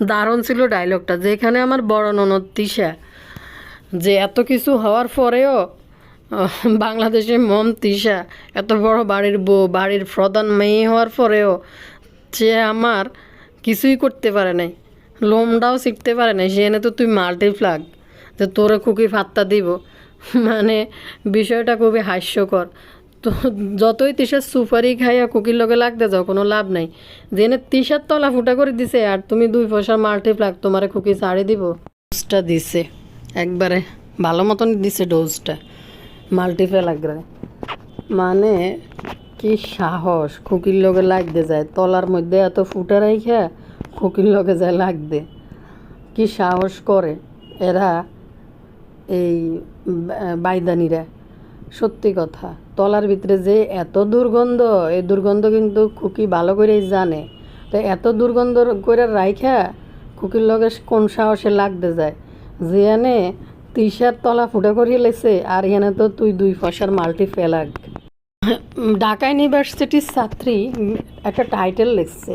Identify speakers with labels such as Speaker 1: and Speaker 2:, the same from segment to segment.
Speaker 1: দারুণ ছিল ডায়লগটা, যেখানে আমার বড় ননদ তিশা, যে এত কিছু হওয়ার পরেও বাংলাদেশে মম তিশা, এত বড় বাড়ির বউ, বাড়ির প্রধান মেয়ে হওয়ার পরেও সে আমার কিছুই করতে পারে নাই, লোমটাও শিখতে পারে নাই। সে এনে তো তুই মাল্টিপ্লাগ, যে তোরে খুকি ফাত্তা দিব, মানে বিষয়টা খুবই হাস্যকর। তো যতই তিশার সুপারি খাইয়া কুকির লগে লাগতে যাও, কোনো লাভ নাই। জেনে তিশার তলা ফুটা করে দিছে, আর তুমি 2 পয়সার মাল্টিপ্লাগ, তোমারে খুকি ছাড়ি দিব। ডোজটা দিছে একবারে ভালো মতন দিছে ডোজটা মাল্টিপ্লাগরে। মানে কি সাহস, খুকির লগে লাগতে যায়, তলার মধ্যে এত ফুটা রাইখা খুকির লগে যায় লাগতে, কি সাহস করে এরা, এই বাইদানিরা। সত্যি কথা, তলার ভিতরে যে এত দুর্গন্ধ, এই দুর্গন্ধ কিন্তু খুকি ভালো করেই জানে। তো এত দুর্গন্ধ করে রাইখা খুকির লগে কোন সাহসে লাগতে যায়, যে এনে তিশার তলা ফুটা করিয়ে লেছে, আর এনে তো তুই 2 পয়সার মাল্টিপ্লাগ। ঢাকা ইউনিভার্সিটির ছাত্রী একটা টাইটেল লিখছে,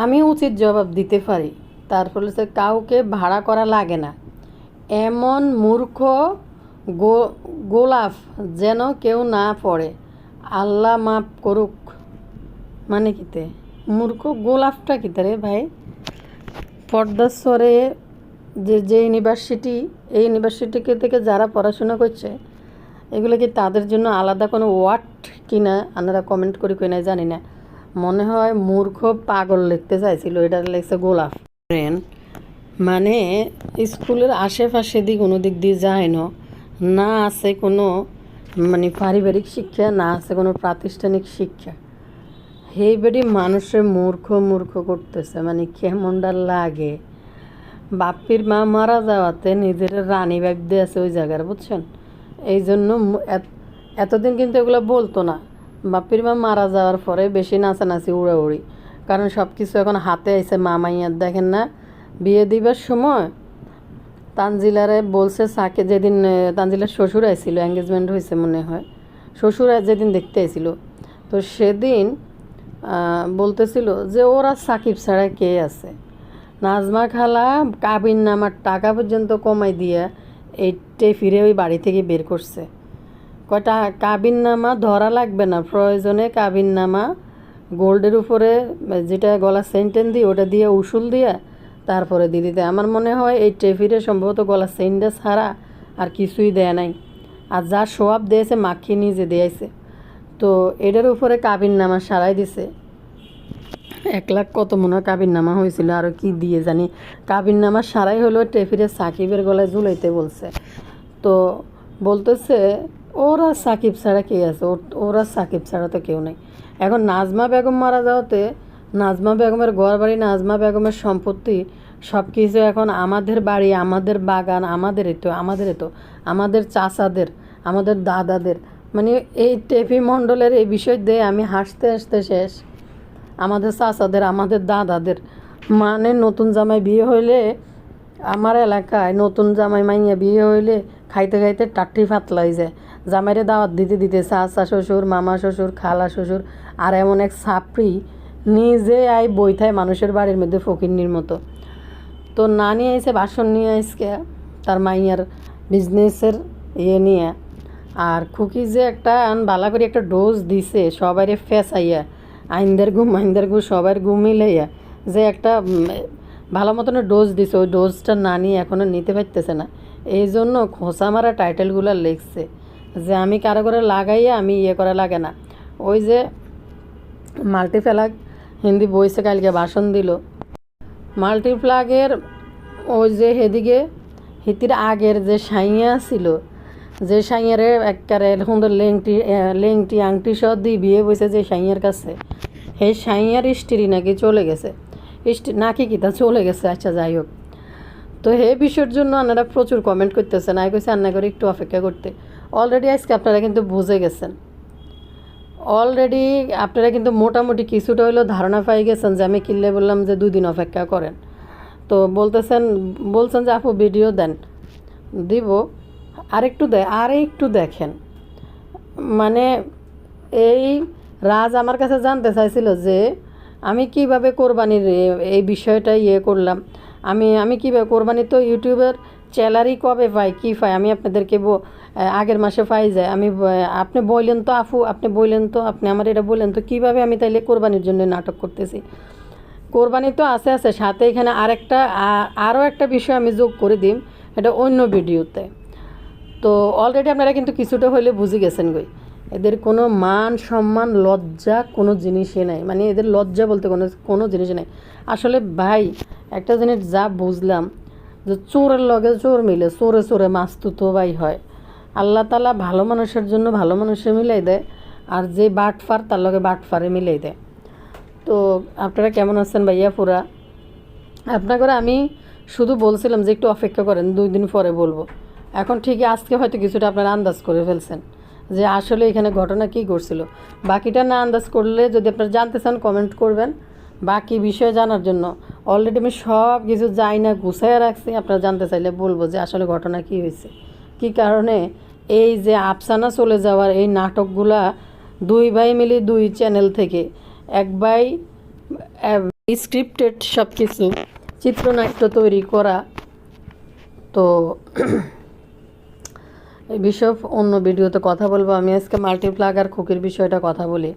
Speaker 1: আমি উচিত জবাব দিতে পারি, তারপরে সে কাউকে ভাড়া করা লাগে না, এমন মূর্খ গোলাপ যেন কেউ না পড়ে, আল্লাহ মাফ করুক। মানে কিতে মূর্খ গোলাপটা কিতে রে ভাই? পর্দাস্বরে যে ইউনিভার্সিটি, এই ইউনিভার্সিটি থেকে যারা পড়াশোনা করছে, এগুলো কি তাদের জন্য আলাদা কোনো ওয়ার্ড কিনা আপনারা কমেন্ট করে কই না জানি না। মনে হয় মূর্খ পাগল লিখতে চাইছিল, এটা লিখছে গোলাপ। মানে স্কুলের আশেপাশে দিয়ে কোনো দিক দিয়ে যায় না, আছে কোনো মানে পারিবারিক শিক্ষা, না আছে কোনো প্রাতিষ্ঠানিক শিক্ষা। সেই বেডি মানুষের মূর্খ মূর্খ করতেছে, মানে কেমনটা লাগে। বাপ্পির মা মারা যাওয়াতে নিজের রানী ভাবতে আছে ওই জায়গার, বুঝছেন? এই জন্য এতদিন কিন্তু এগুলো বলতো না। বাপ্পির মা মারা যাওয়ার পরে বেশি নাচানাচি উড়াউড়ি, কারণ সব কিছু এখন হাতে আইছে। মামাইয়ার দেখেন না, বিয়ে দিবার সময় তানজিলারে বলছে সাকে, যেদিন তানজিলার শ্বশুর আইছিল, এঙ্গেজমেন্ট হয়েছে মনে হয়, শ্বশুর যেদিন দেখতে আইছিল, তো সেদিন বলতেছিল যে ওরা সাকিব ছাড়া কে আছে। নাজমা খালা কাবিন নামার টাকা পর্যন্ত কমাই দিয়ে এইটে ফিরে ওই বাড়ি থেকে বের করছে। কয়টা কাবিন নামা ধরা লাগবে না, প্রয়োজনে কাবিন নামা গোল্ডের উপরে যেটা গলা সেন্টেন দিয়ে ওটা দিয়ে উসুল দিয়ে তারপরে দিয়ে দিতে। আমার মনে হয় এই টেফিরে সম্ভবত গলা সেন্টটা ছাড়া আর কিছুই দেয় নাই, আর যা সোয়াব দিয়েছে মাখি নিজে দিয়েছে। তো এটার উপরে কাবিন নামা সারাই দিছে। 1 লাখ কত মনে হয় কাবিন নামা হয়েছিল, আরও কি দিয়ে জানি। কাবিন নামা সারাই হলো টেফিরে সাকিবের গলায় ঝুলাইতে বলছে। তো বলতেছে ওরা সাকিব ছাড়া কে আছে, ওরা সাকিব ছাড়া তো কেউ নেই। এখন নাজমা বেগম মারা যাওয়াতে নাজমা বেগমের ঘর বাড়ি, নাজমা বেগমের সম্পত্তি সব কিছু এখন আমাদের বাড়ি, আমাদের বাগান, আমাদের আমাদের চাচাদের, আমাদের দাদাদের। মানে এই টেপি মণ্ডলের এই বিষয় দিয়ে আমি হাসতে হাসতে শেষ। আমাদের চাচাদের, আমাদের দাদাদের। মানে নতুন জামাই বিয়ে হইলে, আমার এলাকায় নতুন জামাই মাইয়া বিয়ে হইলে খাইতে খাইতে টাট্টি ফাতলা হয়ে যায়। জামাইরে দাওয়াত দিতে দিতে চাচা শ্বশুর, মামা শ্বশুর, খালা শ্বশুর, আর এমন এক ছাপড়ি নিজে বইথায় মানুষের বাড়ির মধ্যে ফকিন্নির মতো। তো না নিয়ে আইসে বাসন নিয়ে আইসকে তার মাইয়ার বিজনেসের নিয়ে। আর খুকি যে একটা বালা করে একটা ডোজ দিছে সবাইরে ফেসাইয়া, আইনদের ঘুম সবার ঘুম মিলাইয়া, যে একটা ভালো মতনের ডোজ দিছে, ওই ডোজটা না নিয়ে এখনও নিতে পারতেছে না। এই জন্য খোঁচা মারা টাইটেলগুলো লিখছে যে আমি কারো করে লাগাইয়া আমি করা লাগে না। ওই যে মাল্টিপ্লাগ হিন্দি বইছে কালকে ভাষণ দিল, মাল্টিপ্লাগের ওই যে সেদিকে হিতির আগের যে সাইয়া ছিল, যে সাইয়ারে একবারে সুন্দর লেংটি আংটি সহ দিয়ে বিয়ে বসে যে সাইয়ার কাছে, সেই সাইয়ার স্ত্রী নাকি চলে গেছে, নাকি কি তা চলে গেছে। আচ্ছা যাই হোক, তো এই বিষয়ের জন্য আপনারা প্রচুর কমেন্ট করতেছেন। আই কইছে রান্না করে একটু অপেক্ষা করতে। অলরেডি আজকে আপনারা কিন্তু বুঝে গেছেন, অলরেডি আপনারা কিন্তু মোটামুটি কিছুটা হইলেও ধারণা পাই গেছেন যে আমি কিনলে বললাম যে 2 দিন অপেক্ষা করেন। তো বলছেন যে আপু ভিডিও দেন, দিব, আরেকটু দেখেন। মানে এই রাজ আমার কাছে জানতে চাইছিল যে আমি কিভাবে কোরবানির এই বিষয়টা করলাম, আমি কীভাবে কোরবানি তো ইউটিউবের চ্যালারি কবে পাই কী পাই আমি আপনাদেরকে আগের মাসে পাই যায়। আপনি বললেন তো আপু, আপনি বললেন তো, আপনি আমার এটা বললেন তো কীভাবে আমি তাইলে কোরবানির জন্য নাটক করতেছি। কোরবানি তো আছে সাথে এখানে আরও একটা বিষয় আমি যোগ করে দিই, এটা অন্য ভিডিওতে। তো অলরেডি আপনারা কিন্তু কিছুটা হলে বুঝে গেছেন গই, এদের কোনো মান সম্মান লজ্জা কোনো জিনিসই নাই, মানে এদের লজ্জা বলতে কোনো জিনিসই নাই। আসলে ভাই একটা জিনিস যা বুঝলাম যে চোরের লগে চোর মিলে, চোরে চোরে মাস্তুতো ভাই হয়। আল্লাহ তাআলা ভালো মানুষের জন্য ভালো মানুষে মিলাই দেয়, আর যে বাটফার তার লগে বাটফারে মিলাই দেয়। তো আপনারা কেমন আছেন ভাইয়া পুরা? আপনাকে আমি শুধু বলছিলাম যে একটু অপেক্ষা করেন, 2 দিন পরে বলবো। এখন ঠিকই আজকে হয়তো কিছুটা আপনারা আন্দাজ করে ফেলছেন যে আসলে এখানে ঘটনা কী ঘটছিল। বাকিটা না আন্দাজ করলে যদি আপনারা জানতে চান কমেন্ট করবেন বাকি বিষয় জানার জন্য। অলরেডি আমি সব কিছু যাই না গুছাইয়া রাখছি, আপনারা জানতে চাইলে বলবো যে আসলে ঘটনা কী হয়েছে, কী কারণে এই যে আফসানা চলে যাওয়ার এই নাটকগুলা 2 ভাই মিলে 2 চ্যানেল থেকে, এক ভাই স্ক্রিপ্টেড সব কিছু চিত্রনাট্য তৈরি করা। তো এই বিষয়ে অন্য ভিডিওতে কথা বলবো। আমি আজকে মাল্টিপ্লাগ আর খুকির বিষয়টা কথা বলি।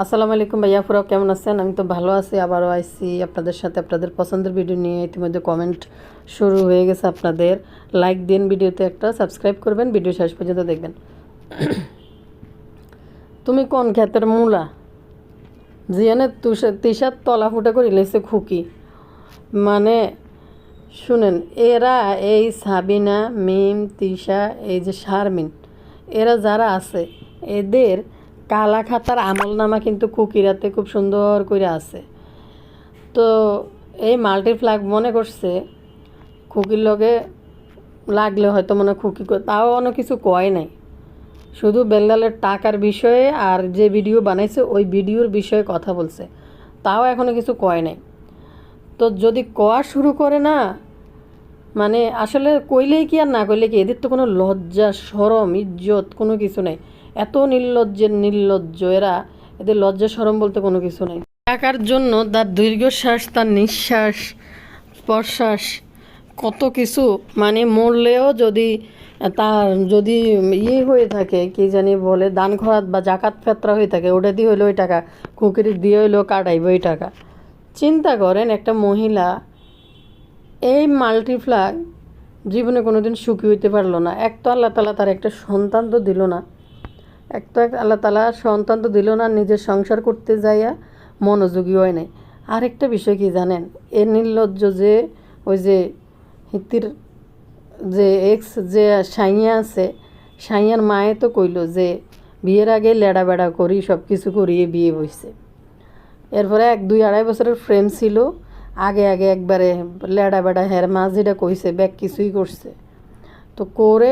Speaker 1: আসসালামু আলাইকুম ভাইয়া পুরা, কেমন আছেন? আমি তো ভালো আছি, আবারও আইসি আপনাদের সাথে আপনাদের পছন্দের ভিডিও নিয়ে। ইতিমধ্যে কমেন্ট শুরু হয়ে গেছে আপনাদের, লাইক দিন, ভিডিওতে একটা সাবস্ক্রাইব করবেন, ভিডিও শেষ পর্যন্ত দেখবেন। তুমি কোন ক্ষেতের মূলা জিয়ানে তিসার তলা ফুটা করে লেছে খুকি, মানে শুনেন, এরা এই সাবিনা, মিম, তিশা, এই যে শারমিন, এরা যারা আছে এদের কালা খাতার আমলনামা কিন্তু খুকিরাতে খুব সুন্দর করে আছে। তো এই মাল্টিপ্লাগ মনে করছে খুকির লগে লাগলে হয়তো মনে খুকি, তাও অনেক কিছু কয় নাই, শুধু বেল্লালের টাকার বিষয়ে আর যে ভিডিও বানাইছে ওই ভিডিওর বিষয়ে কথা বলছে, তাও এখনও কিছু কয় নাই। তো যদি কয়া শুরু করে না, মানে আসলে কইলেই কি আর না কইলে কি, এদের তো কোনো লজ্জা শরম ইজ্জত কোনো কিছু নাই। এত নির্লজ্জ এরা, এদের লজ্জা শরম বলতে কোনো কিছু নাই। টাকার জন্য তার দীর্ঘশ্বাস, তার নিঃশ্বাস প্রশ্বাস, কত কিছু, মানে মরলেও যদি হয়ে থাকে কি জানি বলে দান খরাত বা জাকাত ফেতরা হয়ে থাকে, ওটা দিয়ে হইলো ওই টাকা খুকির দিয়ে হইলো কাটাইবে ওই টাকা। চিন্তা করেন একটা মহিলা এই মাল্টিপ্লাগ জীবনে কোনো দিন সুখী হইতে পারলো না। এক তো আল্লাহ তালা তার একটা সন্তান তো দিল না, আল্লাহ তালা সন্তান তো দিল না, নিজের সংসার করতে যাইয়া মনোযোগী হয় নাই। আরেকটা বিষয় কি জানেন, এ নির্লজ্জ যে ওই যে হিতির যে এক্স যে সাইয়া আছে, সাইয়ার মায়ে তো কইল যে বিয়ের আগে লেড়া বেড়া করি সব কিছু করিয়ে বিয়ে বইছে। এরপরে 1-2-2.5 বছরের ফ্রেম ছিল, আগে একবারে লেড়া বেড়া হের মা যেটা কইছে ব্যাগ কিছুই করছে। তো করে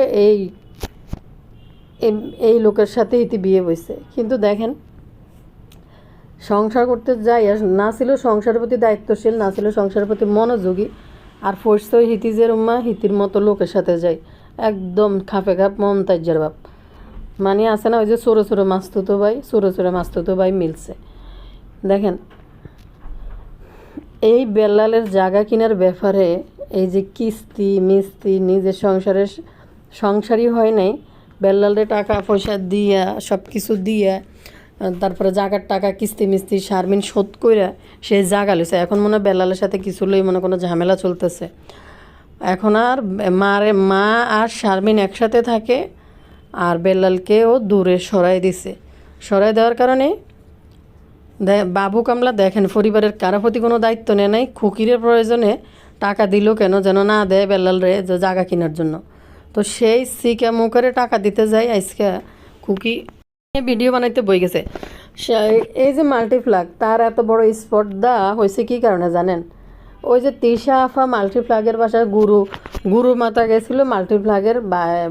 Speaker 1: এই লোকের সাথে ইতি বিয়ে বইছে। কিন্তু দেখেন সংসার করতে যাই না ছিল সংসারের প্রতি দায়িত্বশীল, না ছিল সংসারের প্রতি মনোযোগী, আর ফোর্স হিতিজের উম্মা হিতির মতো লোকের সাথে যায়, একদম খাপে খাপ মমতাজের বাপ। মানে আছে না ওই যে চোরে মাস্তুতো ভাই মিলছে। দেখেন এই বেল্লালের জায়গা কেনার ব্যাপারে এই যে কিস্তি মিস্তি নিজের সংসারই হয় নাই, বেল্লালের টাকা পয়সা দিয়া সব কিছু দিয়া তারপরে জায়গার টাকা কিস্তি মিস্তি শারমিন শোধ কইরা সে জায়গা লইছে। এখন মনে হয় বেল্লালের সাথে কিছু লই মনে কোনো ঝামেলা চলতেছে। এখন আর মা আর শারমিন একসাথে থাকে, আর বেল্লালকেও দূরে সরাই দিছে। সরাই দেওয়ার কারণে বাবু কামলা দেখেন পরিবারের কারো প্রতি কোনো দায়িত্ব নেয় নাই। খুকিরের প্রয়োজনে টাকা দিল কেন যেন না দেয় বেল্লাল রে যে জায়গা কেনার জন্য। তো সেই সিকা মুখের টাকা দিতে যায় আজকে খুকি ভিডিও বানাইতে বই গেছে। এই যে মাল্টিপ্লাগ তার এত বড় স্পর্ধা হয়েছে কী কারণে জানেন? ওই যে তিশা আফা মাল্টিপ্লাগের বাসায় গুরু মাতা গেছিল মাল্টিপ্লাগের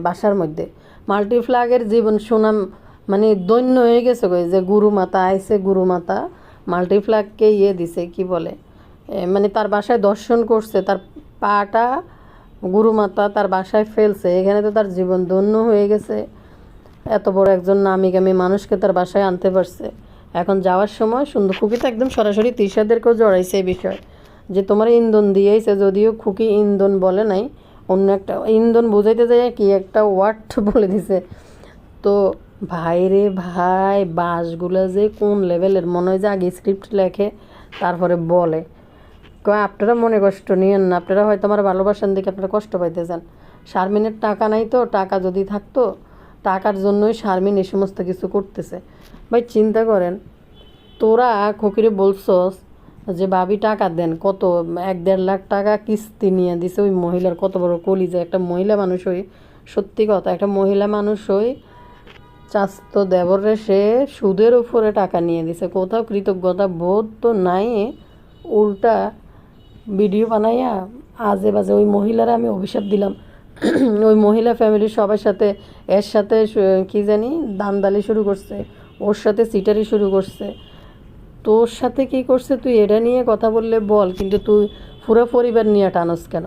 Speaker 1: বাসার মধ্যে। মাল্টিপ্লাগের জীবন সুনাম মানে দৈন্য হয়ে গেছে যে গুরু মাতা আইসে, গুরু মাতা মাল্টিপ্লাগকে দিছে কি বলে, মানে তার বাসায় দর্শন করছে, তার পাটা গুরু মাতা তার বাসায় ফেলছে। এখানে তো তার জীবন ধন্য হয়ে গেছে, এত বড় একজন নামি গামী মানুষকে তার বাসায় আনতে পারছে। এখন যাওয়ার সময় সুন্দর খুকি তো একদম সরাসরি তিশাদেরকেও জড়াইছে এই বিষয় যে তোমার ইন্ধন দিয়েছে, যদিও খুকি ইন্ধন বলে নাই, অন্য একটা ইন্ধন বোঝাইতে যায় কি একটা ওয়ার্ড বলে দিছে। তো ভাই রে ভাই, বাসগুলো যে কোন লেভেলের, মনে হয় যে আগে স্ক্রিপ্ট লেখে তারপরে বলে। আপনারা মনে কষ্ট নিয়েন না, আপনারা হয়তো আমার ভালোবাসার দিকে আপনারা কষ্ট পাইতেছেন। শারমিনের টাকা নাই, তো টাকা যদি থাকতো, টাকার জন্যই শারমিন এই সমস্ত কিছু করতেছে। ভাই চিন্তা করেন, তোরা খুকিরে বলছস যে ভাবি টাকা দেন, কত 1-1.5 লাখ টাকা কিস্তি নিয়ে দিছে ওই মহিলার। কত বড় কলিজা একটা মহিলা মানুষ হই, সত্যি কথা, একটা মহিলা মানুষ হই চাস্ত দেবরে সে সুদের উপরে টাকা নিয়ে দিছে, কোথাও কৃতজ্ঞতা বোধ তো নাই। উল্টা ভিডিও বানাইয়া আজে বাজে ওই মহিলারা আমি অভিশাপ দিলাম। ওই মহিলা ফ্যামিলির সবার সাথে, এর সাথে কি জানি দান্দালি শুরু করছে, ওর সাথে সিটারি শুরু করছে। তোর সাথে কি করছে তুই এটা নিয়ে কথা বললে বল, কিন্তু তুই পুরো পরিবার নিয়ে টানস কেন?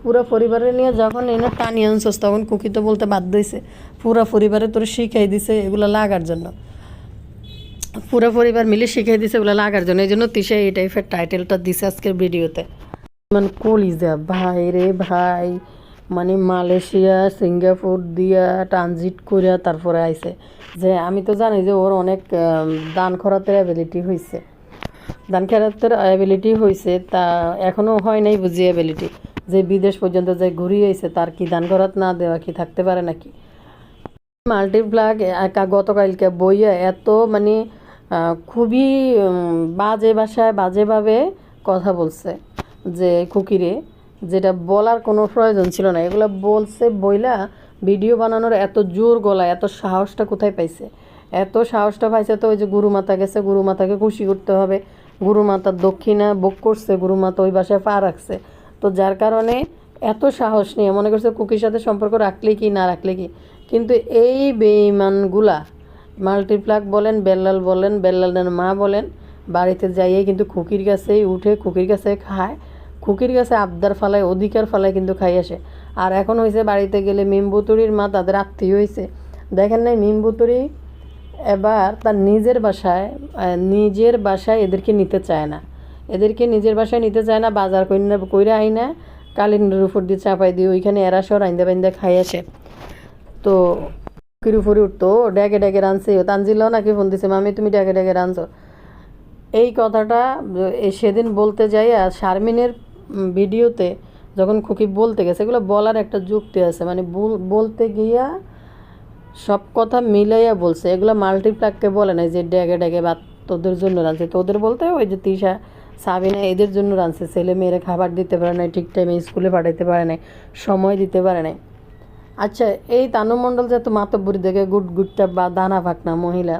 Speaker 1: পুরো পরিবারের নিয়ে যখন এনে টানি আনছস, তখন কুকি তো বলতে বাধ্য হয়েছে পুরো পরিবারে তোর শিখাই দিছে এগুলো লাগার জন্য, পুরো পরিবার মিলে শিখাই দিছে এগুলো লাগার জন্য। এই জন্য তিশা এই টাইপের টাইটেলটা দিছে আজকের ভিডিওতে। মানে কলিজা ভাই রে ভাই, মানে মালয়েশিয়া সিঙ্গাপুর দিয়া ট্রানজিট করিয়া তারপরে আইছে। যে আমি তো জানি যে ওর অনেক দান খরাতের অ্যাবিলিটি হয়েছে, দান খরাতের অ্যাবিলিটি হয়েছে, তা এখনও হয় নাই বুঝি অ্যাবিলিটি, যে বিদেশ পর্যন্ত যে ঘুরিয়ে আইছে, তার কি দান খরাত না দেওয়া কি থাকতে পারে নাকি? মাল্টিপ্লাগ গতকালকে বইয়া এত মানে খুবই বাজে ভাষায় বাজেভাবে কথা বলছে যে খুকিরে, যেটা বলার কোনো প্রয়োজন ছিল না। এগুলো বলছে বইলা ভিডিও বানানোর এত জোর গলা, এত সাহসটা কোথায় পাইছে? এত সাহসটা পাইছে তো ওই যে গুরুমাতা গেছে, গুরুমাতাকে খুশি করতে হবে, গুরুমাতার দক্ষিণা ভোগ করছে, গুরুমাতা ওই বাসায় পা রাখছে। তো যার কারণে এত সাহস নিয়ে মনে করছে কুকির সাথে সম্পর্ক রাখলে কি না রাখলে কি। কিন্তু এই বেঈমানগুলা মাল্টিপ্লাগ বলেন, বেল্লাল বলেন, বেল্লালের মা বলেন, বাড়িতে যাইয়ে কিন্তু খুকির কাছেই উঠে, খুকির কাছে খায়, খুকির কাছে আবদার ফালায়, অধিকার ফালায় কিন্তু খাই আসে। আর এখন হয়েছে বাড়িতে গেলে মিমবুতুরির মা তাদের আত্মীয় হয়েছে। দেখেন নাই মিমবুতুরি এবার তার নিজের বাসায় এদেরকে নিতে চায় না, এদেরকে নিজের বাসায় নিতে চায় না, বাজার কইরা আই না, কালিন্ডের উপর দিয়ে চাপাই দিয়ে ওইখানে এরা সব রাইন্দা বাইন্দা খাই আসে। তো খুকির উপরে উঠতো, ডেকে ডেকে রাঁধছে, তানজিলাও নাকি ফোন দিছে, মামি তুমি ডেকে ডেকে রাঁধছো। এই কথাটা সেদিন বলতে যাই, আর শারমিনের ভিডিওতে যখন খুকি বলতে গেছে, এগুলো বলার একটা যুক্তি আছে, মানে বলতে গিয়া সব কথা মিলাইয়া বলছে। এগুলো মাল্টিপ্লাগকে বলে নাই যে ডেকে ডেকে বা তোদের জন্য রাঁধছে, তোদের বলতে ওই যে তিশা সাবিনা এদের জন্য রাঁধছে। ছেলে মেয়েরা খাবার দিতে পারে নাই, ঠিক টাইমে স্কুলে পাঠাইতে পারে নাই, সময় দিতে পারে নাই। আচ্ছা, এই তানু মণ্ডল যে এত মাতব্বরি দেখে গুটটা বা দানা ফাঁকনা মহিলা,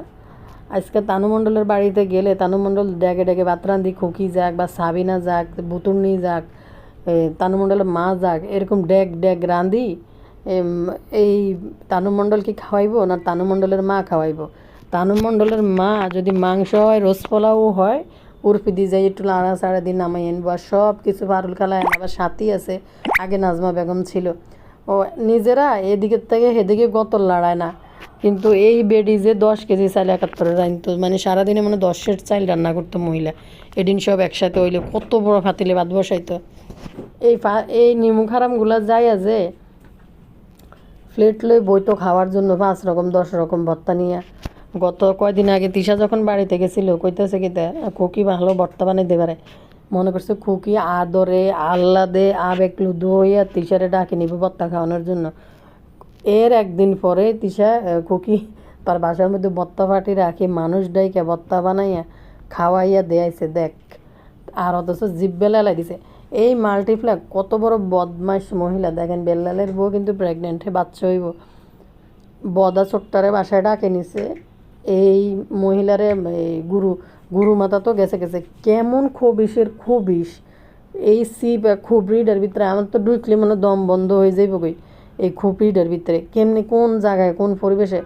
Speaker 1: আজকে তানু মণ্ডলের বাড়িতে গেলে তানু মণ্ডল ডেকে ডেকে ভাত রাঁধি, খুকি যাক বা সাবিনা যাক, বুতুর্নি যাক, তানু মণ্ডলের মা যাক, এরকম ডেক ডেক রাঁধি এই তানু মণ্ডল কি খাওয়াইবো না তানু মণ্ডলের মা খাওয়াইবো? তানু মণ্ডলের মা যদি মাংস হয়, রোজ পোলাও হয়, উর্ফি দিয়ে যাই একটু লাড়া চাড়া দিয়ে নামাই আনবো, আর সব কিছু পারুল খালায় আবার সাথী আছে, আগে নাজমা বেগম ছিল। ও নিজেরা এদিকের থেকে সেদিকে গতর লড়ায় না, কিন্তু এই বেডি যে 10 কেজি চাল 71 রাঁধতো, মানে সারাদিনে মানে 10 চাল রান্না করতো মহিলা। এদিন সব একসাথে হইলে কত বড় ফাতিলে ভাত বসাইতো। এই নিমু খারামগুলা যাইয়া যে প্লেট লই বইতো খাওয়ার জন্য 5 রকম 10 রকম ভর্তা নিয়ে। গত কয়দিন আগে তিশা যখন বাড়িতে গেছিল, কইতেছে কি খুকি ভালো ভর্তা বানাইতে পারে, মনে করছে খুকি আদরে আহ্লাদে আবেগ লুদু হইয়া তিশারে ডাকে নিব ভর্তা খাওয়ানোর জন্য। এর একদিন পরে তিশা খুকি তার বাসার মধ্যে ভর্তা ফাটি রাখি মানুষ ডাইকে ভর্তা বানাইয়া খাওয়াইয়া দেয়াইছে দেখ, আর অথচ জিব্বে লাই দিছে। এই মাল্টিপ্লাগ কত বড় বদমাইশ মহিলা দেখেন। বেল্লালের বউ কিন্তু প্রেগনেন্ট, বাচ্চা হইব, বদা ছোট্টারে বাসায় ডাকে নিছে। এই মহিলারে এই গুরুমাতা তো গেছে গেছে, কেমন খবিস এই খুবরিটার ভিতরে আমার তো ঢুকলে মানে দম বন্ধ হয়ে যাইব গই। এই খুবরিটার ভিতরে কেমনি কোন জায়গায় কোন পরিবেশে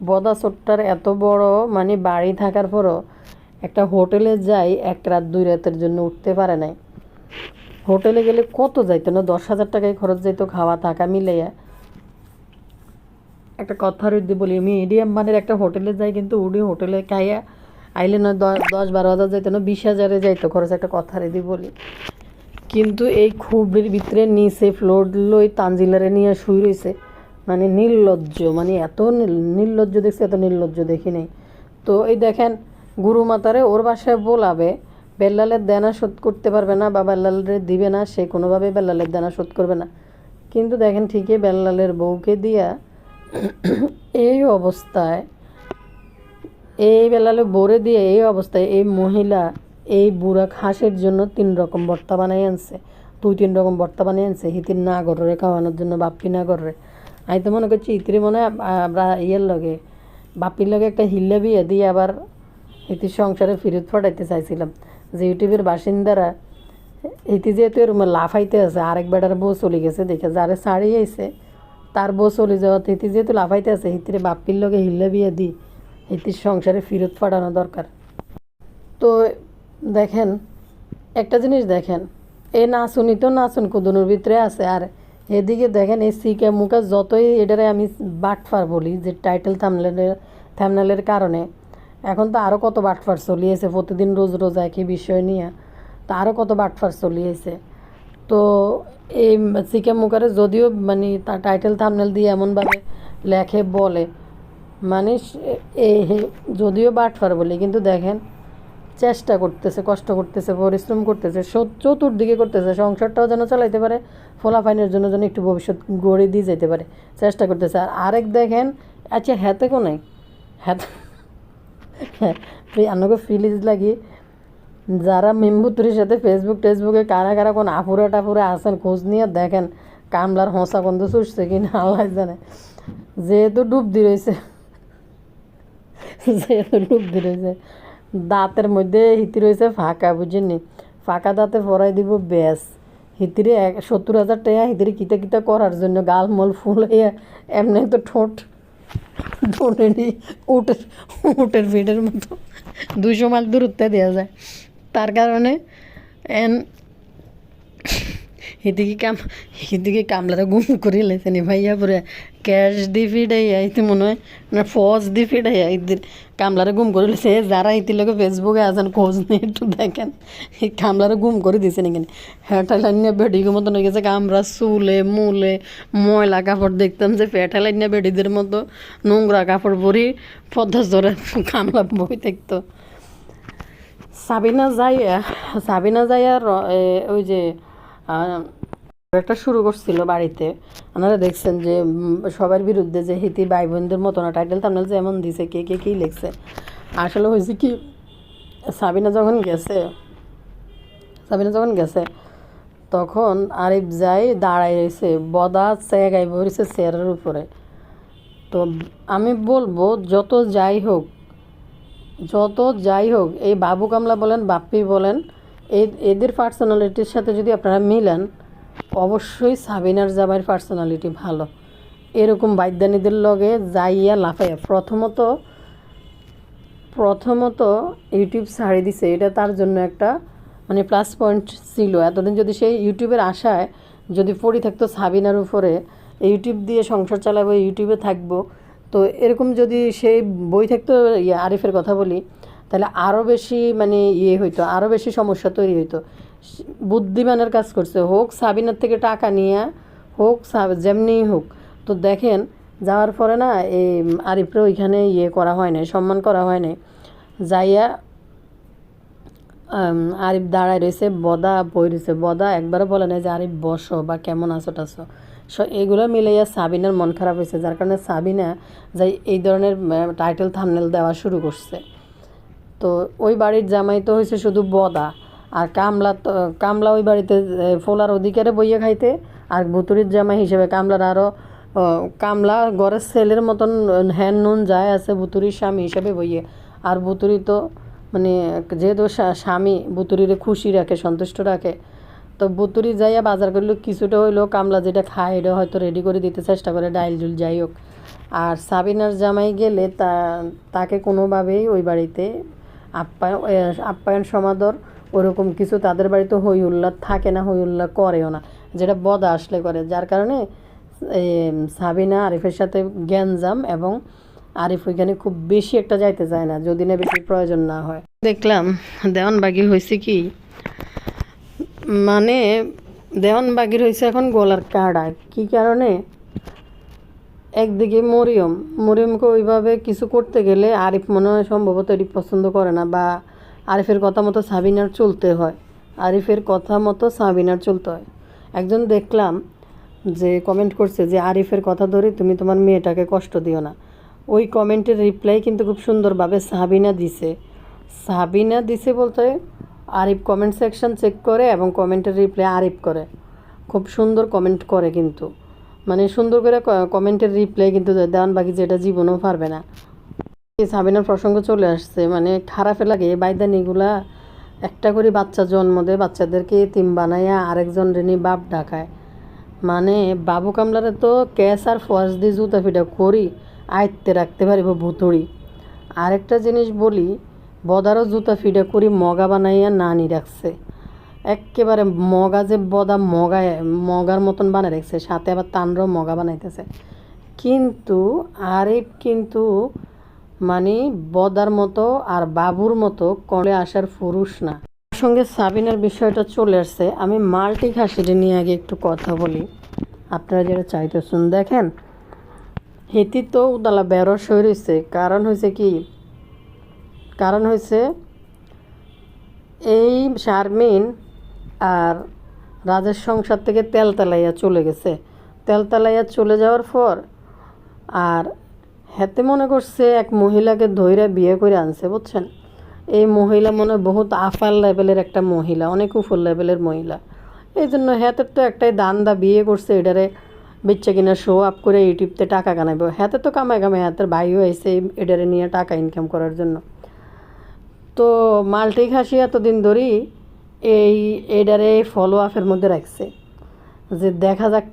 Speaker 1: বদা ছোট্টার এত বড় মানে বাড়ি থাকার পরও একটা হোটেলে যাই 1 রাত 2 রাতের জন্য উঠতে পারে নাই। হোটেলে গেলে কত যাইতো না, 10,000 টাকায় খরচ যাইতো খাওয়া থাকা মিলাইয়া। একটা কথা রুদ্ধি বলি, মিডিয়াম মানের একটা হোটেলে যাই, কিন্তু উডি হোটেলে খাইয়া আইলে নয় 10-12 হাজার যাইতো না, 20,000-এ যাইতো খরচ, একটা কথা রেডি বলি। কিন্তু এই খুবড়ির ভিতরে নিচে ফ্লোর লই তানজিলারে নিয়ে শুই রয়েছে, মানে নির্লজ্জ, মানে এত নির্লজ্জ দেখছি, এত নির্লজ্জ দেখি নেই। তো এই দেখেন গুরু মাতারে ওর বাসায় বলাবে, বেল্লালের দেনা শোধ করতে পারবে না বা বেল্লালের দিবে না, সে কোনোভাবেই বেল্লালের দেনা শোধ করবে না। কিন্তু দেখেন ঠিকই বেল্লালের বউকে দিয়া এই অবস্থায়, এই বেলালের বউরে দিয়ে এই অবস্থায় এই মহিলা এই বুড়া খাসের জন্য 3 রকম ভর্তা বানাই আনছে, 2-3 রকম ভর্তা বানিয়ে আনছে হিতির না গররে খাওয়ানোর জন্য, বাপ্পি না গররে। আমি তো মনে করছি ইতিরে মনে হয় আমরা ইয়ের লগে বাপ্পির লগে একটা হিল্লা বিয়ে দিয়ে আবার হিতির সংসারে ফিরত ফটাইতে চাইছিলাম, যে ইউটিউবের বাসিন্দারা হিতি যেহেতু এর লাফাইতে আছে, আরেক বেটার বউ চলে গেছে দেখে যারে ছাড়িয়ে আইছে তার বউ চলে যাওয়া, হিতি যেহেতু লাফাইতে আছে হিতিরে বাপ্পির লগে হিল্লা বিয়ে দিই হিতির সংসারে ফিরত পাঠানো দরকার। তো দেখেন একটা জিনিস দেখেন, এই নাচুনি তো নাচুন কুদুনোর ভিতরে আছে, আর এদিকে দেখেন এই সিকে মুখা যতই এটারে আমি বাটফার বলি যে টাইটেল থামনেলের কারণে, এখন তো আরও কত বাটফার চলিয়েছে প্রতিদিন রোজ রোজ একই বিষয় নিয়ে, তো আরও কত বাটফার চলিয়েছে। তো এই সিকে মুখারে যদিও মানে তার টাইটেল থামনেল দিয়ে এমনভাবে লেখে বলে, মানে যদিও বাটফার বলি, কিন্তু দেখেন চেষ্টা করতেছে, কষ্ট করতেছে, পরিশ্রম করতেছে, চতুর্দিকে করতেছে, সংসারটাও যেন চালাইতে পারে, ফলাফাইনের জন্য যেন একটু ভবিষ্যৎ গড়ে দিয়ে যেতে পারে, চেষ্টা করতেছে। আর আরেক দেখেন, আচ্ছা হ্যাতে কোনে হ্যাঁ, আপনাকে ফিলিজ লাগি যারা মেম্বুতুরির সাথে ফেসবুকে কারা কারা কোন আপুরা টাপুরা আছেন খোঁজ নিয়ে দেখেন কামলার হসা গন্ধ চুষছে কিনা আল্লাহ জানে। যেহেতু ডুব দিয়ে রয়েছে, দাঁতের মধ্যে হিতি রয়েছে ফাঁকা, বুঝেননি, ফাঁকা দাঁতে ভরাই দিব ব্যাস। হিতিরে 70,000 টাকা হিতিরে কিতা কিতা করার জন্য গালমল ফুল হইয়া এমনি তো ঠোঁটেরই উটের ভিড়ের মতো 200 মাইল দূরত্বে দেওয়া যায়। তার কারণে হিদিকে কামলারা গুম করে লেছেনি ভাইয়া পরে ক্যাশ দি ফিডাইয়া ইতি মনে হয় না ফজ দি ফিডাইয়া ইদির কামলারা গুম করে লেছে। যারা ইতির লোক ফেসবুকে আছেন খোঁজ নিয়ে একটু দেখেন এই কামলারা গুম করে দিয়েছে নাকি ফ্যাটালাইনিয়া বেডিগের মতন হয়ে গেছে। আমরা চুলে মুলে ময়লা কাপড় দেখতাম যে ফ্যাটালাইনিয়া বেডিদের মতো নোংরা কাপড় পরি পদ্মা জোরে কামলা বই দেখতো। সাবিনা যাইয়া ওই যে একটা শুরু করছিল বাড়িতে, আপনারা দেখছেন যে সবার বিরুদ্ধে যে হিতি ভাই বোনদের মতো না টাইটেল থাম্বনেল যেমন দিছে কে কে কী লিখছে। আসলে হয়েছে কি, সাবিনা যখন গেছে তখন আরিফ যাই দাঁড়াই রয়েছে বদা চেগাই বসেছে চেয়ারের উপরে। তো আমি বলবো যত যাই হোক এই বাবু কামলা বলেন বাপ্পি বলেন এদের পার্সোনালিটির সাথে যদি আপনারা মিলান, অবশ্যই সাবিনার জামাইয়ের পার্সোনালিটি ভালো। এরকম বাইদানিদের লগে যাইয়া লাফাইয়া প্রথমত ইউটিউব ছাড়ি দিছে, এটা তার জন্য একটা মানে প্লাস পয়েন্ট ছিল। এতদিন যদি সেই ইউটিউবের আশায় যদি পড়ে থাকতো সাবিনার উপরে, ইউটিউব দিয়ে সংসার চালাবো, ইউটিউবে থাকবো, তো এরকম যদি সেই বই থাকতো আরিফের কথা বলি, তাহলে আরও বেশি মানে হইতো, আরও বেশি সমস্যা তৈরি হইতো। বুদ্ধিমানের কাজ করছে, হোক সাবিনার থেকে টাকা নিয়ে হোক যেমনিই হোক। তো দেখেন যাওয়ার পরে না এই আরিফরে ওইখানে করা হয় নাই, সম্মান করা হয় নাই। যাইয়া আরিফ দাঁড়ায় রয়েছে, বদা বই রয়েছে, বদা একবারও বলে না যে আরিফ বসো বা কেমন আছো টাছো। এগুলো মিলাইয়া সাবিনার মন খারাপ হয়েছে, যার কারণে সাবিনা যাই এই ধরনের টাইটেল থাম্বনেল দেওয়া শুরু করছে। তো ওই বাড়ির জামাই তো হয়েছে শুধু বদা, আর কামলা ওই বাড়িতে ফোলার অধিকারে বইয়ে খাইতে, আর ভুতুরির জামাই হিসেবে কামলার আরও কামলা ঘরের ছেলের মতন হ্যান নুন যায় আছে ভুতুরির স্বামী হিসেবে বইয়ে। আর ভুতুরি তো মানে যেহেতু স্বামী ভুতুরিরে খুশি রাখে, সন্তুষ্ট রাখে, তো ভুতুরি যাইয়া বাজার করলে কিছুটা হইলেও কামলা যেটা খায় এটা হয়তো রেডি করে দিতে চেষ্টা করে, ডাইল জুল যাই হোক। আর সাবিনার জামাই গেলে তাকে কোনোভাবেই ওই বাড়িতে আপ্যায়ন সমাদর ওরকম কিছু তাদের বাড়িতে হই উল্লাহ থাকে না, হই উল্লাহ করেও না, যেটা বদা আসলে করে। যার কারণে সাবিনা আরিফের সাথে গ্যাঞ্জাম এবং আরিফ ওইখানে খুব বেশি একটা যাইতে চায় না, যদি না বেশি প্রয়োজন না হয়। দেখলাম দেওয়ানবাগির হয়েছে কি, মানে দেওয়ানবাগির হয়েছে এখন গলার কাড়া। কি কারণে? একদিকে মরিয়মকে ওইভাবে কিছু করতে গেলে আরিফ মনে হয় সম্ভবত এটি পছন্দ করে না, বা আরিফের কথা মতো সাবিনার চলতে হয়, আরিফের কথা মতো সাবিনার চলতে হয়। একজন দেখলাম যে কমেন্ট করছে যে আরিফের কথা ধরে তুমি তোমার মেয়েটাকে কষ্ট দিও না। ওই কমেন্টের রিপ্লাই কিন্তু খুব সুন্দরভাবে সাবিনা দিছে বলতে আরিফ কমেন্ট সেকশন চেক করে এবং কমেন্টের রিপ্লাই আরিফ করে, খুব সুন্দর কমেন্ট করে, কিন্তু মানে সুন্দর করে কমেন্টের রিপ্লাই কিন্তু দেওয়ানবাগি যেটা জীবনেও পারবে না। সাবিনার প্রসঙ্গ চলে আসছে, মানে খারাপে লাগে বাইদানিগুলা একটা করে বাচ্চা জন্ম দেয়, বাচ্চাদেরকে এতিম বানাইয়া আরেকজন রেনি বাপ ডাকায়। মানে বাবু কামলারে তো ক্যাশ আর ফোয়াশ দিয়ে জুতা ফিটা করি আয়ত্তে রাখতে পারিব ভুতুড়ি। আরেকটা জিনিস বলি, বদারও জুতা ফিটা করি মগা বানাইয়া নানি রাখছে, একেবারে মগা যে বদা মগার মতন বানায় রাখছে, সাথে আবার তানরাও মগা বানাইতেছে। কিন্তু আরিফ কিন্তু মানে বদার মতো আর বাবুর মতো কলে আসার পুরুষ না। সঙ্গে সাবিনার বিষয়টা চলে আসছে, আমি মাল্টি খাসিটা নিয়ে আগে একটু কথা বলি, আপনারা যেটা চাইতেছেন। দেখেন হেতি তো উদালা বেরস হয়ে রয়েছে, কারণ হয়েছে এই শারমিন আর রাজের সংসার থেকে তেলতালাইয়া চলে যাওয়ার পর আর হেতে মনে করছে এক মহিলাকে ধইরা বিয়ে করে আনছে, বুঝছেন। এই মহিলা মনে বহুত আফার লেভেলের একটা মহিলা, অনেক উপর লেভেলের মহিলা। এই জন্য হাতের তো একটাই দান্দা, বিয়ে করছে এটারে বেচ্চা কিনা শো আপ করে ইউটিউবতে টাকা কামাইব। হাতে তো কামাই হাতের ভাইও এসে এটারে নিয়ে টাকা ইনকাম করার জন্য। তো মাল্টি খাসি এতদিন ধরেই এটারে ফলো আপের মধ্যে রাখছে যে দেখা যাক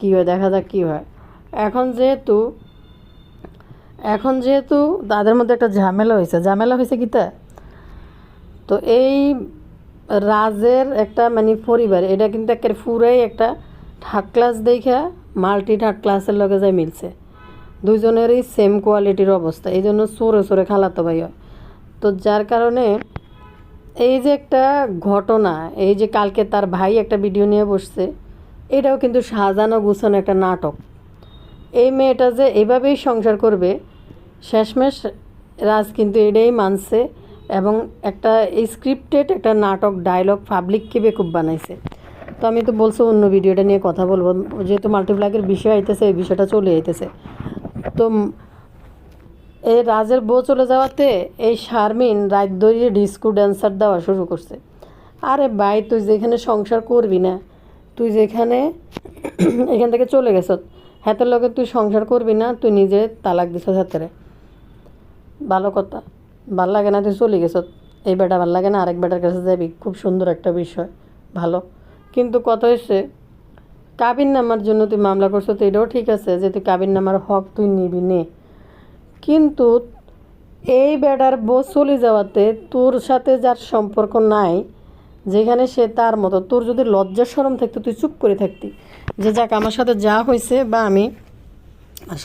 Speaker 1: কী হয়। এখন যেহেতু তাদের মধ্যে একটা ঝামেলা হয়েছে কি তা, তো এই রাজের একটা মানে পরিবার, এটা কিন্তু একেবারে পুরাই একটা থার্ড ক্লাস দেখা মাল্টি থার্ড ক্লাসের লগে যায় মিলছে, দুজনেরই সেম কোয়ালিটির অবস্থা, এই জন্য সরে খালাতো ভাই হয়। তো যার কারণে এই যে একটা ঘটনা, এই যে কালকে তার ভাই একটা ভিডিও নিয়ে বসছে, এটাও কিন্তু সাজানো গুছানো একটা নাটক। এই মেয়েটা যে এভাবেই সংসার করবে, শেষমেশ রাজ কিন্তু এটাই মানছে এবং একটা স্ক্রিপ্টেড একটা নাটক ডায়লগ পাবলিককে বেকুব বানাইছে। তো আমি তো বলছি অন্য ভিডিওটা নিয়ে কথা বলবো, যেহেতু মাল্টিপ্লাগের বিষয় আইতেছে, এই বিষয়টা চলে আইতেছে। তো এই রাজের বউ চলে যাওয়াতে এই শারমিন রাত ধরিয়ে ডিস্কো ড্যান্সার দেওয়া শুরু করছে। আরে ভাই, তুই যেখানে সংসার করবি না, তুই যেখানে এখান থেকে চলে গেছ, হাতের লগে তুই সংসার করবি না, তুই নিজে তালাক দিছ হাতেরে, ভালো কথা, ভাল লাগে না, তুই চলে গেছ, এই বেটা ভাল লাগে না, আরেক বেটার কাছে যাবি, খুব সুন্দর একটা বিষয়, ভালো। কিন্তু কথা হচ্ছে কাবিন নামার জন্য তুই মামলা করছো, তো এটাও ঠিক আছে যে তুই কাবিন নামার হক তুই নিবি নে, কিন্তু এই বেটার বউ চলে যাওয়াতে তোর সাথে যার সম্পর্ক নাই, যেখানে সে তার মতো, তোর যদি লজ্জা শরম থাকতো তুই চুপ করে থাকতি যে যাক আমার সাথে যা হয়েছে, বা আমি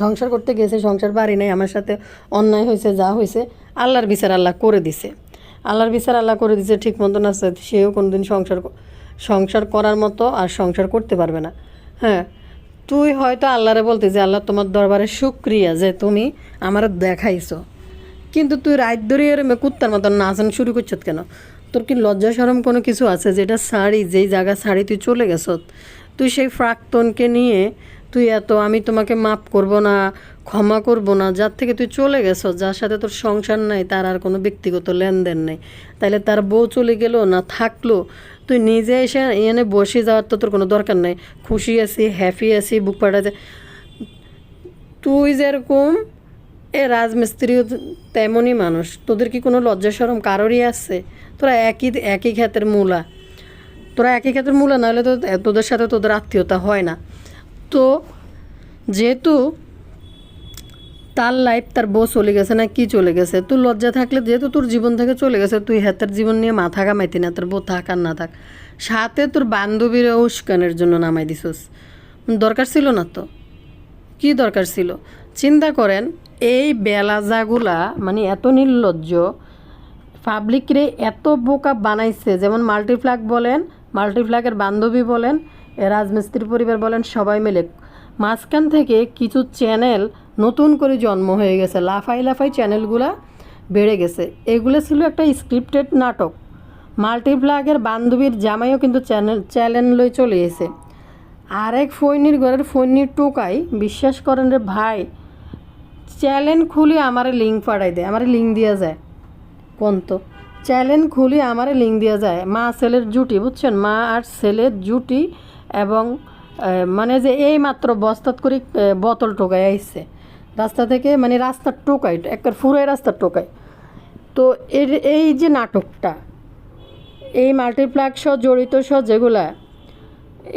Speaker 1: সংসার করতে গেছি, সংসার বাড়ি নাই, আমার সাথে অন্যায় হয়েছে, যা হয়েছে আল্লাহর বিচার আল্লাহ করে দিছে, ঠিক মতন আছে, সেও কোনোদিন সংসার করার মতো আর সংসার করতে পারবে না। হ্যাঁ, তুই হয়তো আল্লাহরে বলতে যে আল্লাহ তোমার দরবারে শুকরিয়া যে তুমি আমার দেখাইছো, কিন্তু তুই রাত ধরে এরমে কুত্তার মতন নাচানো শুরু করছ কেন? তোর কি লজ্জা শরম কোনো কিছু আছে? যেটা যেই জায়গা ছাড়ি তুই চলে গেছ, তুই সেই প্রাক্তনকে নিয়ে তুই আমি তোমাকে মাপ করব না, ক্ষমা করব না, যার থেকে তুই চলে গেছ, যার সাথে তোর সংসার নাই, তার আর কোনো ব্যক্তিগত লেনদেন নেই, তাইলে তার বউ চলে গেল না থাকলো, তুই নিজে এসে এনে বসে যাওয়ার তো তোর কোনো দরকার নেই। খুশি আছি, হ্যাপি আছি, বুক পাঠাতে, তুই যেরকম রাজমিস্ত্রিও তেমনই মানুষ, তোদের কি কোনো লজ্জা শরম কারোরই আছে? তোরা একই ক্ষেতের মূলা, নাহলে তো তোদের সাথে তোদের আত্মীয়তা হয় না। তো যেহেতু তার লাইফ, তার বউ চলে গেছে না কি চলে গেছে, তুই লজ্জা থাকলে, যেহেতু তোর জীবন থেকে চলে গেছে, তুই হাতের জীবন নিয়ে মাথা কামাইতি না, তোর বউ থাক আর না থাক, সাথে তোর বান্ধবীরা উস্কানের জন্য নামাই দিছস, দরকার ছিল না তো। কি দরকার ছিল? চিন্তা করেন, এই বেলাজাগুলা মানে এত নির্লজ্জ, পাবলিকরে এত বোকা বানাইছে। যেমন মাল্টিফ্ল্যাগ বলেন, মাল্টিফ্ল্যাগের বান্ধবী বলেন, রাজমিস্ত্রি পরিবার বলেন, সবাই মিলে মাঝখান থেকে কিছু চ্যানেল নতুন করে জন্ম হয়ে গেছে, লাফাই লাফাই চ্যানেলগুলা বেড়ে গেছে। এগুলো ছিল একটা স্ক্রিপ্টেড নাটক। মাল্টিপ্লাগের বান্ধবীর জামাইও কিন্তু চ্যানেল লই চলে এসে। আরেক ফৈনির ঘরের ফৈনির টোকাই, বিশ্বাস করেন রে ভাই, চ্যানেল খুলি আমারে লিঙ্ক পাঠাই দেয়, আমারে লিঙ্ক দেওয়া যায় কোন তো চ্যানেল খুলি আমারে লিঙ্ক দেওয়া যায়। মা ছেলের জুটি, বুঝছেন, মা আর ছেলের জুটি, এবং মানে যে এই মাত্র বস্তাত করে বোতল টোকাই আইসছে রাস্তা থেকে, মানে রাস্তার টোকাই, একবার ফুরাই রাস্তার টোকাই। তো এই যে নাটকটা, এই মাল্টিপ্লাগ সহ জড়িত সহ যেগুলা,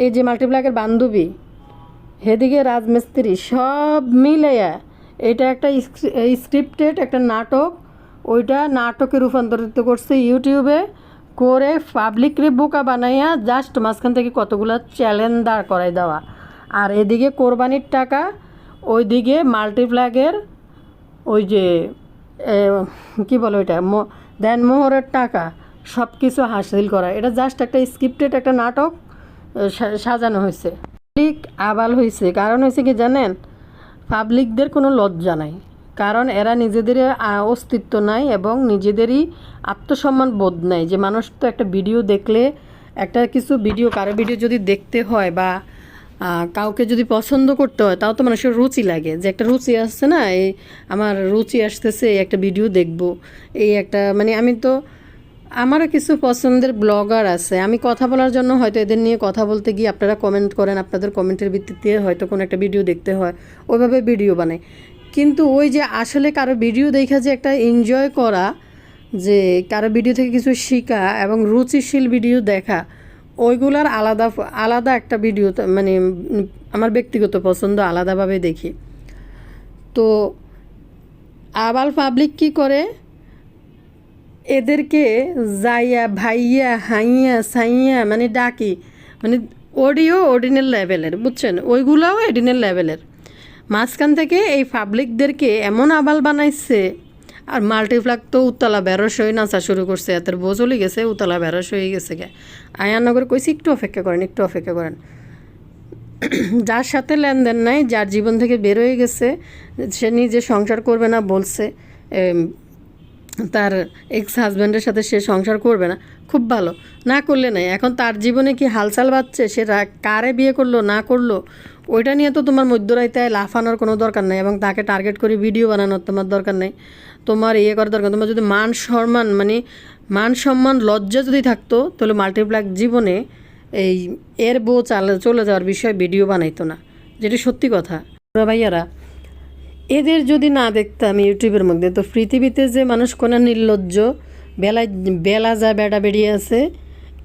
Speaker 1: এই যে মাল্টিপ্লাগের বান্ধবী, হেদিকে রাজমিস্ত্রি, সব মিলাইয়া এটা একটা স্ক্রিপ্টেড একটা নাটক। ওইটা নাটকে রূপান্তরিত করছে ইউটিউবে, করে পাবলিকরে বোকা বানাইয়া জাস্ট মাঝখান থেকে কতগুলো চ্যালেঞ্জ দাঁড় করাই দেওয়া। আর এদিকে কোরবানির টাকা, ওইদিকে মাল্টিপ্লাগের ওই যে কি বলে ওইটা, দেনমোহরের টাকা, সব কিছু হাসিল করা। এটা জাস্ট একটা স্ক্রিপ্টেড একটা নাটক সাজানো হয়েছে। পাবলিক আবাল হয়েছে, কারণ হয়েছে কি জানেন, পাবলিকদের কোনো লজ্জা নাই, কারণ এরা নিজেদের অস্তিত্ব নাই এবং নিজেদেরই আত্মসম্মান বোধ নাই। যে মানুষ তো একটা ভিডিও দেখলে, একটা কিছু ভিডিও, কারো ভিডিও যদি দেখতে হয় বা কাউকে যদি পছন্দ করতে হয়, তাও তো মানুষের রুচি লাগে, যে একটা রুচি আসছে না, এই আমার রুচি আসতেছে, এই একটা ভিডিও দেখব, এই একটা, মানে আমি তো, আমারও কিছু পছন্দের ব্লগার আছে, আমি কথা বলার জন্য হয়তো এদের নিয়ে কথা বলতে গিয়ে আপনারা কমেন্ট করেন, আপনাদের কমেন্টের ভিত্তিতে হয়তো কোনো একটা ভিডিও দেখতে হয়, ওইভাবে ভিডিও বানাই। কিন্তু ওই যে আসলে কারো ভিডিও দেখা যে একটা এনজয় করা, যে কারো ভিডিও থেকে কিছু শেখা এবং রুচিশীল ভিডিও দেখা, ওইগুলার আলাদা আলাদা একটা ভিডিও, মানে আমার ব্যক্তিগত পছন্দ আলাদাভাবে দেখি। তো আবার পাবলিক কি করে, এদেরকে যাইয়া ভাইয়া হাইয়া সাইয়া মানে ডাকি, মানে অডিও অর্ডিনাল লেভেলের, বুঝছেন, ওইগুলাও অর্ডিনাল লেভেলের। মাঝখান থেকে এই পাবলিকদেরকে এমন আবাল বানাইছে। আর মাল্টিপ্লাগ তো উতলা বেরস হয়ে নাচা শুরু করছে, এদের বোঝলি গেছে, উতলা বেরস হয়ে গেছে গে। আয়ানগর কইছি একটু অপেক্ষা করেন, একটু অপেক্ষা করেন। যার সাথে লেনদেন নাই, যার জীবন থেকে বের হয়ে গেছে, সে নিজে সংসার করবে না বলছে, তার এক্স হাজব্যান্ডের সাথে সে সংসার করবে না, খুব ভালো, না করলে নাই। এখন তার জীবনে কি হালচাল বাজছে, সে কারে বিয়ে করলো না করলো, ওইটা নিয়ে তো তোমার মধ্যরাইতায় লাফানোর কোনো দরকার নেই, এবং তাকে টার্গেট করে ভিডিও বানানোর তোমার দরকার নেই, তোমার ইয়ে করার দরকার। তোমার যদি মান সম্মান, মানে মান সম্মান লজ্জা যদি থাকতো, তাহলে মাল্টিপ্লাগ জীবনে এই এর বউ চলে যাওয়ার বিষয়ে ভিডিও বানাইতো না, যেটা সত্যি কথা। ভাইয়ারা, এদের যদি না দেখতাম ইউটিউবের মধ্যে, তো পৃথিবীতে যে মানুষ কোনো নির্লজ্জ বেলাজা বেড়া বেড়িয়ে আছে,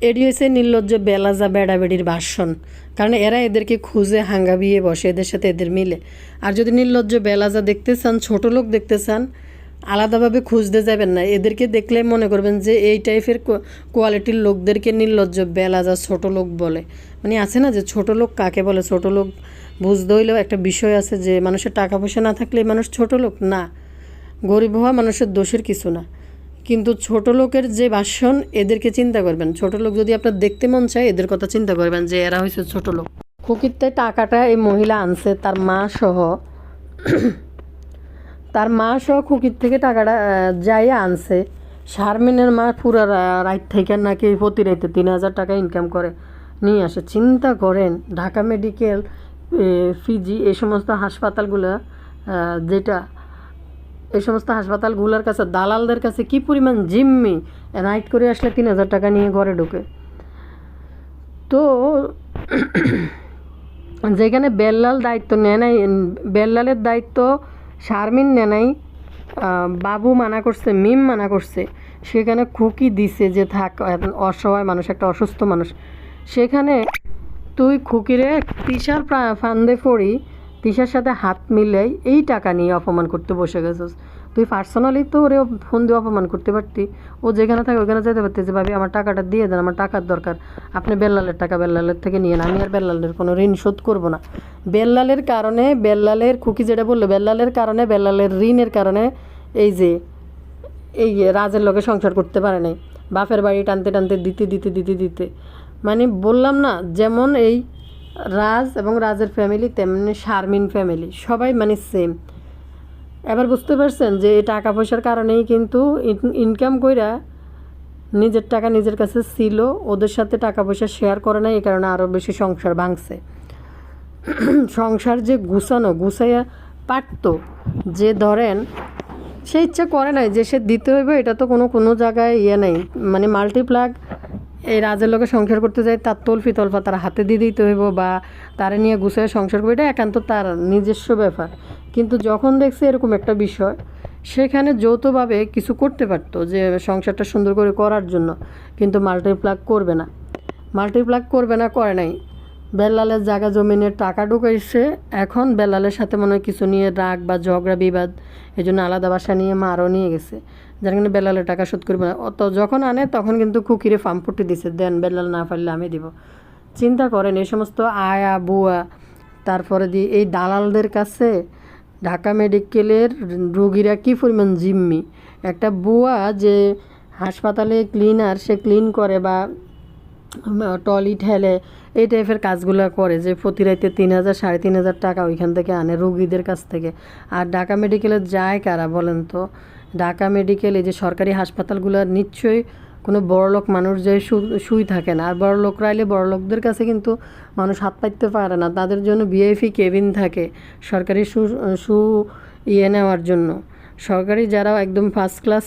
Speaker 1: এটি হয়েছে নির্লজ্জ বেলাজা বেড়া বেড়ির ভাষণ। কারণ এরা এদেরকে খুঁজে হাঙ্গাবিয়ে বসে, এদের সাথে এদের মিলে। আর যদি নির্লজ্জ বেলাজা দেখতে চান, ছোট লোক দেখতে চান, আলাদাভাবে খুঁজতে যাবেন না, এদেরকে দেখলে মনে করবেন যে এই টাইপের কোয়ালিটির লোকদেরকে নির্লজ্জ বেলাজা ছোট লোক বলে। মানে আছে না যে ছোট লোক কাকে বলে, ছোট লোক বুঝতে হইলেও একটা বিষয় আছে, যে মানুষের টাকা পয়সা না থাকলে মানুষ ছোট লোক না, গরিব হওয়া মানুষের দোষের কিছু না। কিন্তু ছোট লোকের যে ভাষণ, এদেরকে চিন্তা করবেন, ছোট লোক যদি আপনার দেখতে মন চায়, এদের কথা চিন্তা করবেন যে এরা হয়েছে ছোট লোক। খুকিরতে টাকাটা এই মহিলা আনছে তার মা সহ, তার মা সহ খুকির থেকে টাকাটা যাইয়া আনছে। শারমিনের মা পুরা রাত থেকে নাকি প্রতি রাইতে 3,000 টাকা ইনকাম করে নিয়ে আসে। চিন্তা করেন, ঢাকা মেডিকেল, ফিজি, এই সমস্ত হাসপাতালগুলো, যেটা এই সমস্ত হাসপাতালগুলোর কাছে দালালদের কাছে কি পরিমাণ জিম্মি, রাইট করে আসলে 3,000 টাকা নিয়ে ঘরে ঢোকে। তো যেখানে বেল্লাল দায়িত্ব নেয় নাই, বেল্লালের দায়িত্ব শারমিন নেয় নাই, বাবু মানা করছে, মিম মানা করছে, সেখানে খুকি দিছে যে থাক, অসহায় মানুষ, একটা অসুস্থ মানুষ, সেখানে তুই খুকিরে তিশার ফান্দে পড়ি, তিশার সাথে হাত মিলাই এই টাকা নিয়ে অপমান করতে বসে গেছিস। তো তুই পার্সোনালি তো ওরে ফোন দিয়ে অপমান করতে পারতি, ও যেখানে থাকে ওখানে যেতে পারতি যে ভাবি আমার টাকাটা দিয়ে দেন, আমার টাকার দরকার, আপনি বেল্লালের টাকা বেল্লালের থেকে নিয়ে আমি আর বেল্লালের কোনো ঋণ শোধ করবো না। বেল্লালের কারণে, বেল্লালের খুকি যেটা বললো, বেল্লালের কারণে, বেল্লালের ঋণের কারণে এই যে এই রাজের লোকে সংসার করতে পারে নাই, বাপের বাড়ি টানতে টানতে দিতে দিতে দিতে দিতে, মানে বললাম না, যেমন এই রাজ এবং রাজের ফ্যামিলি তেমনি শারমিন ফ্যামিলি সবাই মানে সেম। এবার বুঝতে পারছেন যে এই টাকা পয়সার কারণেই কিন্তু ইনকাম কইরা নিজের টাকা নিজের কাছে ছিল, ওদের সাথে টাকা পয়সা শেয়ার করে না, এই কারণে আরও বেশি সংসার ভাঙছে। সংসার যে গুছাইয়া পারতো, যে ধরেন সে ইচ্ছা করে নাই যে সে দিতে হইবে, এটা তো কোনো জায়গায় নেই, মানে মাল্টিপ্লাগ এই রাজের লোকে সংসার করতে যায়, তার তলফি তলফা তার হাতে দিয়ে দিতে হইব বা তারা নিয়ে গুছিয়ে সংসার করবে, এটা একান্ত তার নিজস্ব ব্যাপার। কিন্তু যখন দেখছে এরকম একটা বিষয়, সেখানে যৌথভাবে কিছু করতে পারতো যে সংসারটা সুন্দর করে করার জন্য, কিন্তু মাল্টিপ্লাগ করবে না, করে নাই। বেল্লালের জায়গা জমিনের টাকা ঢুকাইছে, এখন বেল্লালের সাথে মনে হয় কিছু নিয়ে রাগ বা ঝগড়া বিবাদ, এই জন্য আলাদা বাসা নিয়ে মারও নিয়ে গেছে, যার কারণে বেল্লালের টাকা শোধ করবে না। অত যখন আনে তখন কিন্তু খুকিরে ফার্ম পট্টি দিছে, দেন বেল্লাল না পারলে আমি দিব। চিন্তা করেন এই সমস্ত আয়া বুয়া, তারপরে দিয়ে এই দালালদের কাছে ঢাকা মেডিকেলের রোগীরা কী পরিমাণ জিম্মি। একটা বুয়া যে হাসপাতালে ক্লিনার, সে ক্লিন করে বা টলি ঠেলে এই টাইপের কাজগুলো করে, যে প্রতি রাইতে 3,000 3,500 টাকা ওইখান থেকে আনে রোগীদের কাছ থেকে। আর ঢাকা মেডিকেলে যায় কারা বলেন তো? ঢাকা মেডিকেল, এই যে সরকারি হাসপাতালগুলো নিশ্চয়ই কোনো বড়লোক মানুষ যে শুই থাকে না, আর বড়লোকরা আইলে বড়লোকদের কাছে কিন্তু মানুষ হাত পাইতে পারে না, তাদের জন্য ভিআইপি কেবিন থাকে সরকারি সু নেওয়ার জন্য। সরকারি যারা একদম ফার্স্ট ক্লাস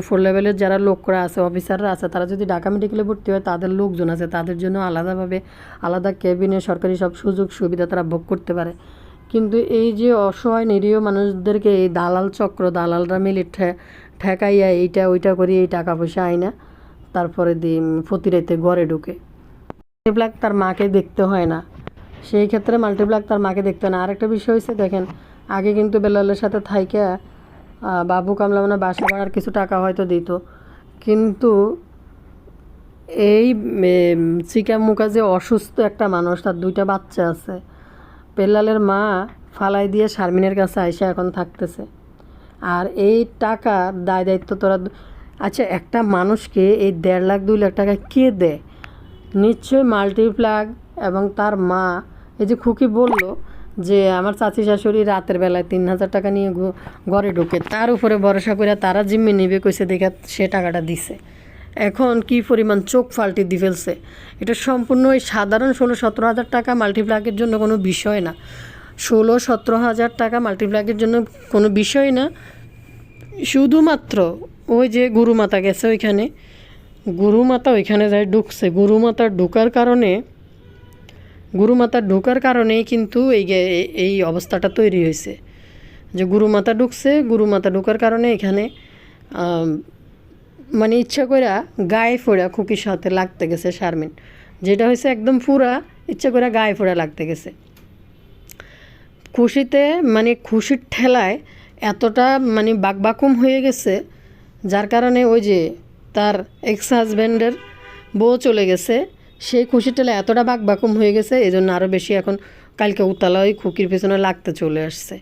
Speaker 1: উপর লেভেলের যারা লোকরা আছে, অফিসাররা আছে, তারা যদি ঢাকা মেডিকেলে ভর্তি হয়, তাদের লোকজন আছে, তাদের জন্য আলাদাভাবে আলাদা কেবিনে সরকারি সব সুযোগ সুবিধা তারা ভোগ করতে পারে। কিন্তু এই যে অসহায় নিরীহ মানুষদেরকে এই দালাল চক্র, দালালরা মিলে ঠেকাইয়া এইটা ওইটা করি, এই টাকা পয়সা আইনা তারপরে প্রতি রাইতে ঘরে ঢুকে। মাল্টিপ্লাগ তার মাকে দেখতে হয় না, সেই ক্ষেত্রে মাল্টিপ্লাগ তার মাকে দেখতে হয় না। আরেকটা বিষয় হচ্ছে দেখেন, আগে কিন্তু বেলালের সাথে থাইকা বাবু কামলা মানে বাসা ভাড়ার কিছু টাকা হয়তো দিত, কিন্তু এই চিকা মুকা যে অসুস্থ একটা মানুষ, তার 2টা বাচ্চা আছে, বেলালের মা ফালাই দিয়ে শারমিনের কাছে আইসা এখন থাকতেছে। আর এই টাকা দায় দায়িত্ব তোরা, আচ্ছা একটা মানুষকে এই 1.5 লাখ 2 লাখ টাকা কে দেয়? নিশ্চয়ই মাল্টিপ্লাগ এবং তার মা। এই যে খুকি বলল যে আমার চাচি শাশুড়ি রাতের বেলায় 3,000 টাকা নিয়ে ঘরে ঢোকে, তার উপরে ভরসা করে তারা জিম্মি নেবে কইছে দেখে সে টাকাটা দিছে। এখন কি পরিমাণ চোখ ফাল্টি দিয়ে ফেলছে। এটা সম্পূর্ণ ওই সাধারণ 16-17 হাজার টাকা মাল্টিপ্লাগের জন্য কোনো বিষয় না। 16-17 হাজার টাকা মাল্টিপ্লাগের জন্য কোনো বিষয় না। শুধুমাত্র ওই যে গুরুমাতা গেছে ওইখানে, গুরুমাতা ওইখানে যায় ঢুকছে, গুরুমাতার ঢোকার কারণেই কিন্তু এই অবস্থাটা তৈরি হয়েছে। যে গুরুমাতা ঢোকার কারণে এখানে মানে ইচ্ছা করে গায়ে ফোড়া খুকির সাথে লাগতে গেছে শারমিন, যেটা হয়েছে একদম পুরা ইচ্ছা করে গায়ে ফোড়া লাগতে গেছে। খুশিতে মানে খুশির ঠেলায় এতটা মানে বাকবাকুম হয়ে গেছে, যার কারণে ওই যে তার এক্স হাজব্যান্ডের বউ চলে গেছে, সেই খুশির ঠেলায় এতটা বাকবাকুম হয়ে গেছে, এই জন্য আরও বেশি এখন কালকে উতলা ওই খুকির পেছনে লাগতে চলে আসছে।